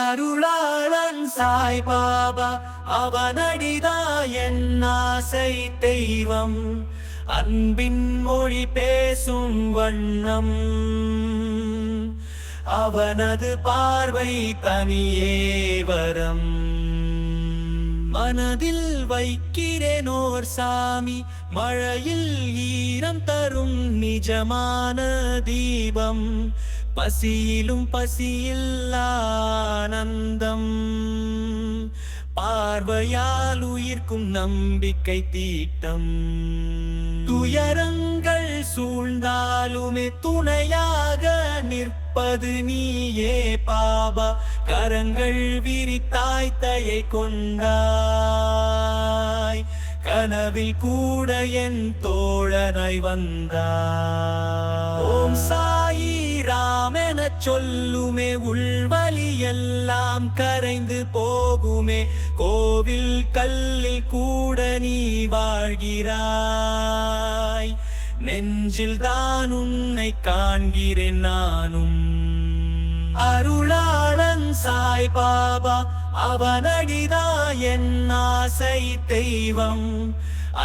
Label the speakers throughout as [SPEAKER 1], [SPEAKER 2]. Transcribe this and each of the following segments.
[SPEAKER 1] அருளாளன் சாய்பாபா அவனடிதா என் ஆசை தெய்வம். அன்பின் மொழி பேசும் வண்ணம் அவனது பார்வை தனியே வரம். மனதில் வைக்கிறேனோர் சாமி, மழையில் ஈரம் தரும் நிஜமான தீபம். பசியிலும் பசியில் ஆனந்தம், பார்வையால் உயிர்க்கும் நம்பிக்கை தீட்டம். துயரங்கள் சூழ்ந்தாலுமே துணையாக நிற்பது நீயே பாபா. கரங்கள் விரித்தாய் தயை கொண்டாய், கனவில் கூட என் தோழனாய் வந்தாய். ஓம் சாயி ராம் எனச் சொல்லுமே, உள்வலி எல்லாம் கரைந்து போகுமே. கோவில் கல்லில் கூட நீ வாழ்கிறாய், நெஞ்சில் தான் உன்னை காண்கிறேன் நானும். அருளாளன் சாய்பாபா அவனடிதா என் ஆசை தெய்வம்.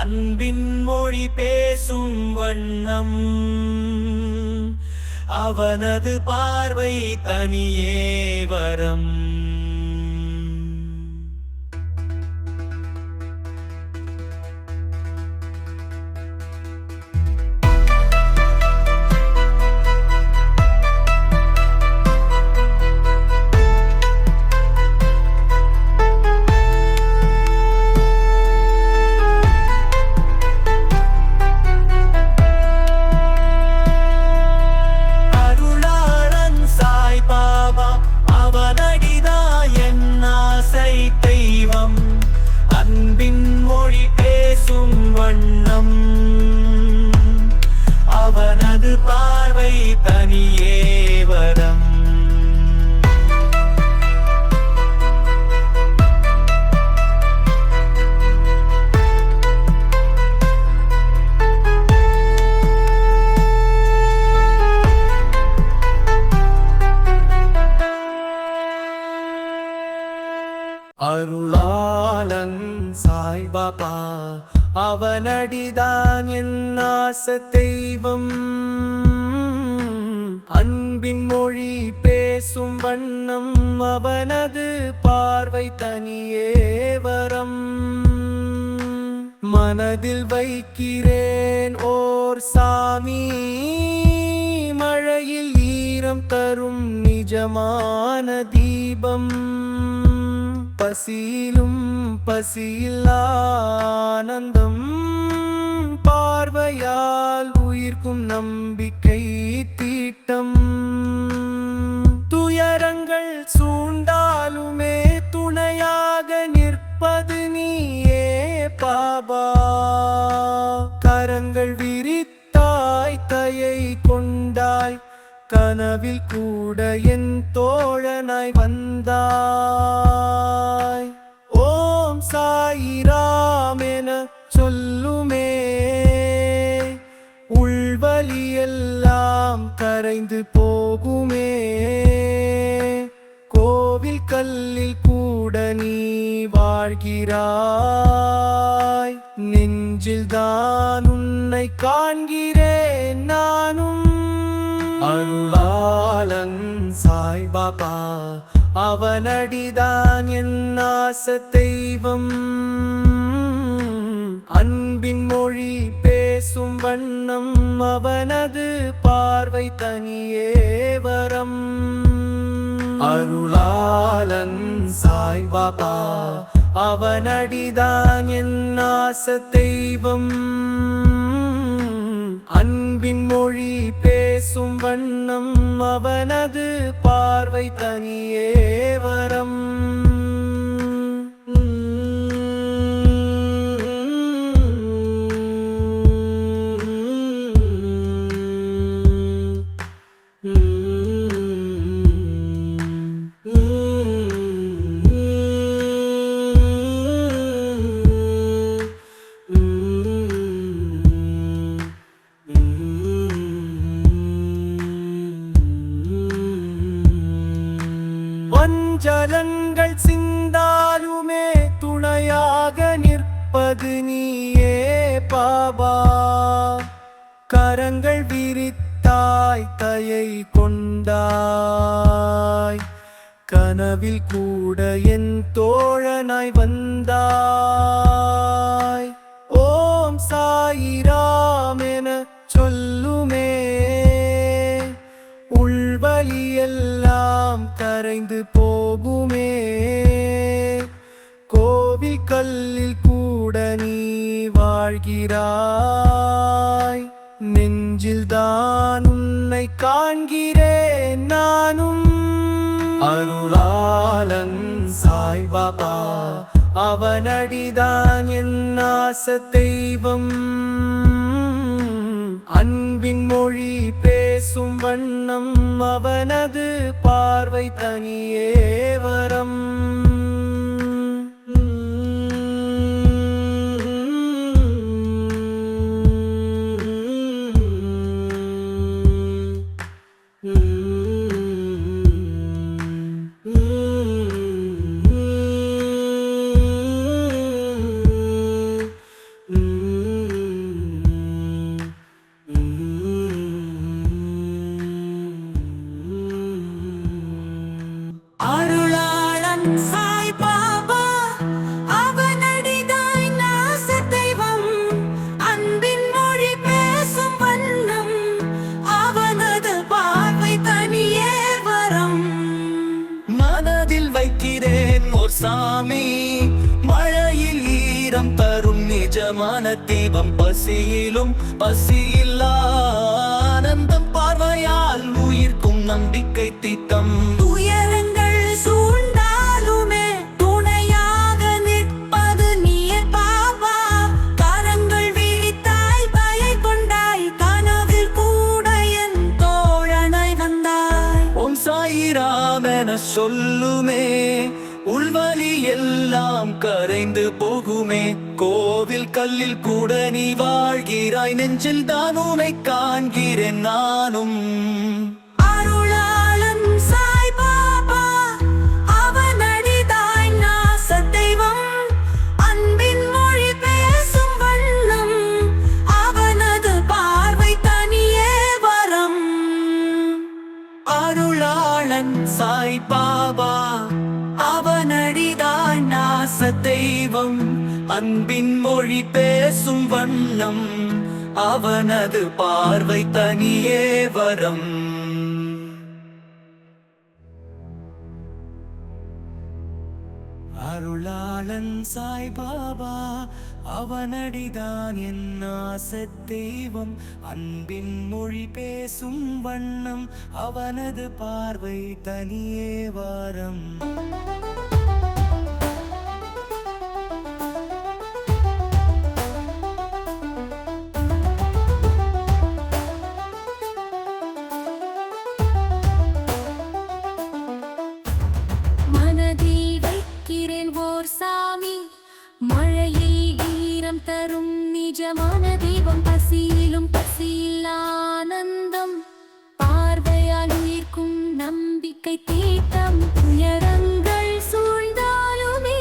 [SPEAKER 1] அன்பின் மொழி பேசும் வண்ணம் அவனது பார்வை தனியே வரம். அன்பின் மொழி பேசும் வண்ணம் அவனது பார்வை தனியே வரம். அருளாளன் சாய்பாபா அவனடிதான் என் ஆசை தெய்வம். அன்பின் மொழி பேசும் வண்ணம் அவனது பார்வை தனியே வரம். மனதில் வைக்கிறேன் ஓர் சாமி, மழையில் ஈரம் தரும் நிஜமான தீபம். பசியிலும் பசியில் ஆனந்தம், பார்வையால் உயிர்க்கும் நம்பிக்கை தீட்டம். துயரங்கள் சூழ்ந்தாலுமே துணையாக நிற்பது நீயே பாபா. கரங்கள் விரித்தாய் தயை கொண்டாய், கனவில் கூட என் தோழனாய் வந்தாய். ஓம் சாயி ராம் எனச் சொல்லுமே, உள்வலி எல்லாம் கரைந்து போகுமே. கோவில் கல்லில் கூட நீ வாழ்கிறாய், நெஞ்சில் தான் உன்னை காண்கிறேன் நானும். அருளாளன் சாய்பாபா அவனடிதான் என் ஆசை தெய்வம். அன்பின் மொழி பேசும் வண்ணம் அவனது பார்வை தனியே வரம். அருளாளன் சாய்பாபா அவனடிதான் என் ஆசை தெய்வம். அன்பின் மொழி பேசும் வண்ணம் அவனது பார்வை தனியே வரம். ஜலங்கள் சிந்தாலுமே துணையாக நிற்பது நீயே பாபா. கரங்கள் விரித்தாய் தயை கொண்டாய், கனவில் கூட என் தோழனாய் வந்தாய். ஓம் சாயிராம் என சொல்லுமே, உள்வலியெல்லாம் கரைந்து போகுமே. கோவில் கல்லில் கூட நீ வாழ்கிறாய், நெஞ்சில் தான் உன்னை காண்கிறேன் நானும். அருளாளன் சாய்பாபா, அவனடிதான் என் ஆச தெய்வம். அன்பின் மொழி பேசும் வண்ணம் அவனது பார்வை தனியே வரம்.
[SPEAKER 2] அருளாளன் சாய்பாபா, அவனடிதாய் நாச தெய்வம். அன்பின் மொழி பேசும் வண்ணம் அவனது பார்வை தனியே வரம்.
[SPEAKER 1] மனதில் வைக்கிறேன் ஓர் சாமி, மழையில் ஈரம் தரும் நிஜமான தீபம். பசியிலும் பசியில்லா ஆனந்தம், பார்வையால் உயிர்க்கும் நம்பிக்கை தீட்டம்.
[SPEAKER 2] துயரங்கள் சூழ்ந்தாலுமே துணையாக நிற்பது நீயே பாபா. கரங்கள் விரித்தாய் பயை கொண்டாய், கனவில் கூட என் தோழனாய் வந்தாய்.
[SPEAKER 1] ஓம் சாயிராம் என சொல்லுமே, உள்வலி எல்லாம் கரைந்து போகுமே. கோவில் கல்லில் கூட நீ வாழ்கிறாய், நெஞ்சில் தான் உன்னை காண்கிறேன் நானும்.
[SPEAKER 2] அருளாளன் சாய்பாபா, அவனடிதாய் நாச தெய்வம். அன்பின் மொழி பேசும் வண்ணம் அவனது பார்வை தனியே வரம்.
[SPEAKER 1] அருளாளன் சாய்பாபா, அவனடிதான் நாச தெய்வம். அன்பின் மொழி பேசும் வண்ணம் அவனது பார்வை தனியே வரம். அருளாளன் சாய்பாபா, அவனடிதான் என் ஆச தெய்வம். அன்பின் மொழி பேசும் வண்ணம் அவனது பார்வை தனியே வரம்.
[SPEAKER 2] மனதில் வைக்கிறேன் ஓர் சாமி, மழையில் ஈரம் தரும் நிஜமான தீபம். பசியிலும் பசியில்லா ஆனந்தம், பார்வையால் உயிர்க்கும் நம்பிக்கை தீட்டம். துயரங்கள் சூழ்ந்தாலுமே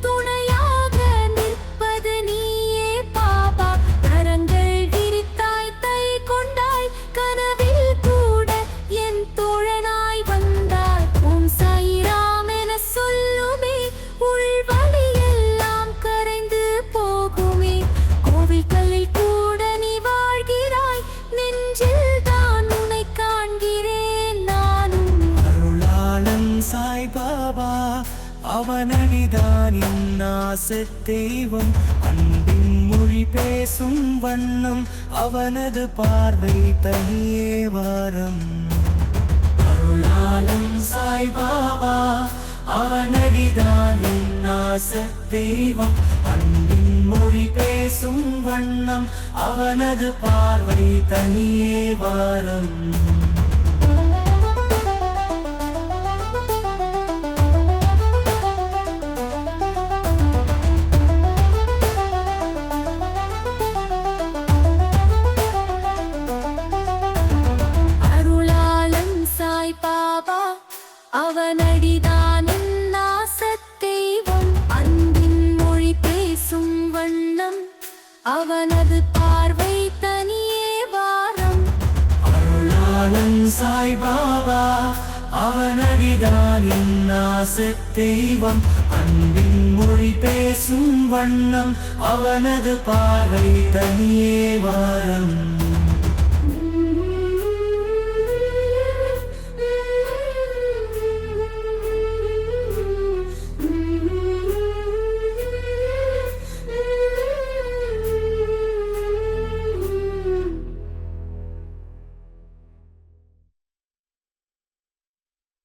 [SPEAKER 2] துணையாக நிற்பது நீயே பாபா. கரங்கள் விரித்தாய் தை கொண்டாய், கனவில் கூட என் தோழனாய் வந்தாய். ஓம் சாயிராம் என சொல்லுமே, உள்வலி எல்லாம் கரைந்து போகுமே. கோவில் கல்லில் கூட நீ வாழ்கிறாய், நெஞ்சில் தான் உன்னை காண்கிறேன் நானும்.
[SPEAKER 1] அருளாளன் சாய்பாபா, அவனடிதான் என் ஆச தெய்வம். அன்பின் மொழி பேசும் வண்ணம் அவனது பார்வை தனியே வரம். அருளாளன் சாய்பாபா, அவனடிதான் என் ஆச தெய்வம். அன்பின் மொழி பேசும் வண்ணம் அவனது பார்வை தனியே வரம்.
[SPEAKER 2] அருளாளன் சாய்பாபா, அவனடிதான் என்
[SPEAKER 1] சாய் பாபா அவனடிதான் என் ஆசை தெய்வம் அன்பின் மொழி பேசும் வண்ணம் அவனது பார்வை தனியே வாரம்